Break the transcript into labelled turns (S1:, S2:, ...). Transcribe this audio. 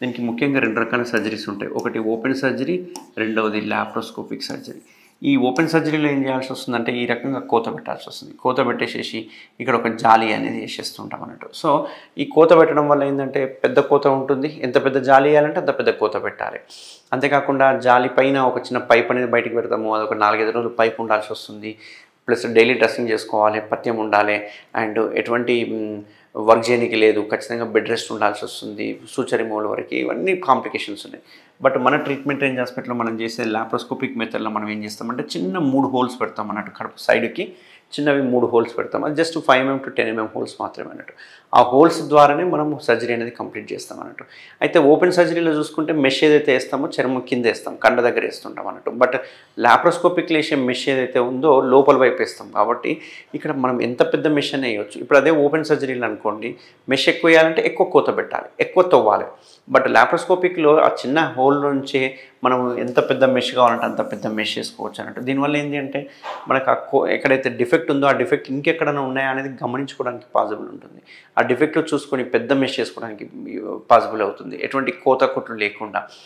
S1: దీనికి ముఖ్యంగా 2 రకాల సర్జరీస్ ఉంటాయి. ఒకటి ఓపెన్ సర్జరీ, రెండవది లాప్రోస్కోపిక్ సర్జరీ. ఈ ఓపెన్ సర్జరీలో ఏం చేయాల్సి వస్తుందంటే ఈ రకంగా కోత పెట్టాల్సి వస్తుంది. కోత పెట్టేసేసి ఇక్కడ ఒక జాలి అనేది వేసేస్తుంటాం అన్నట్టు. సో ఈ కోత పెట్టడం వల్ల ఏంటంటే పెద్ద కోత ఉంటుంది. ఎంత పెద్ద జాలి వేయాలంటే అంత పెద్ద కోత పెట్టాలి. అంతేకాకుండా జాలి పైన ఒక చిన్న పైప్ అనేది బయటికి పెడతాము. అదొక 4-5 రోజులు పైప్ ఉండాల్సి వస్తుంది. ప్లస్ డైలీ డ్రెస్సింగ్ చేసుకోవాలి, పథ్యం ఉండాలి, అండ్ ఎటువంటి వర్క్ చేయడానికి లేదు, ఖచ్చితంగా బెడ్ రెస్ట్ ఉండాల్సి వస్తుంది, సూచర్ రిమూవల్ వరకు. ఇవన్నీ కాంప్లికేషన్స్ ఉన్నాయి. బట్ మన ట్రీట్మెంట్ రేంజ్ హాస్పిటల్లో మనం చేసే లాప్రోస్కోపిక్ మెథడ్లో మనం ఏం చేస్తామంటే చిన్న 3 హోల్స్ పెడతాం అన్నట్టు. కడుపు సైడ్కి చిన్నవి 3 హోల్స్ పెడతాం. అది just 5 mm to 10 mm holes మాత్రమే అన్నట్టు. ఆ హోల్స్ ద్వారానే మనం సర్జరీ అనేది కంప్లీట్ చేస్తాం అన్నట్టు. అయితే ఓపెన్ సర్జరీలో చూసుకుంటే మెష్ ఏదైతే వేస్తామో చర్మం కింద వేస్తాం, కండ దగ్గర వేస్తుంటాం అన్నట్టు. బట్ లాప్రోస్కోపిక్లో వేసే మెష్ ఏదైతే ఉందో లోపల వైపు వేస్తాం. కాబట్టి ఇక్కడ మనం ఎంత పెద్ద మెష్ అని వేయవచ్చు. ఇప్పుడు అదే ఓపెన్ సర్జరీలు అనుకోండి, మెష్ ఎక్కువ వేయాలంటే ఎక్కువ కోత పెట్టాలి, ఎక్కువ తవ్వాలి. బట్ లాప్రోస్కోపిక్లో ఆ చిన్న హోల్ నుంచే మనం ఎంత పెద్ద మెష్ కావాలంటే అంత పెద్ద మెష్ చేసుకోవచ్చు అన్నట్టు. దీనివల్ల ఏంటి అంటే మనకు ఎక్కడైతే డిఫెక్ట్ ఉందో ఆ డిఫెక్ట్ ఇంకెక్కడైనా ఉన్నాయా అనేది గమనించుకోవడానికి పాసిబుల్ ఉంటుంది. ఆ డిఫెక్ట్ చూసుకొని పెద్ద మెష్ చేసుకోవడానికి పాసిబుల్ అవుతుంది, ఎటువంటి కోత కొట్లు లేకుండా.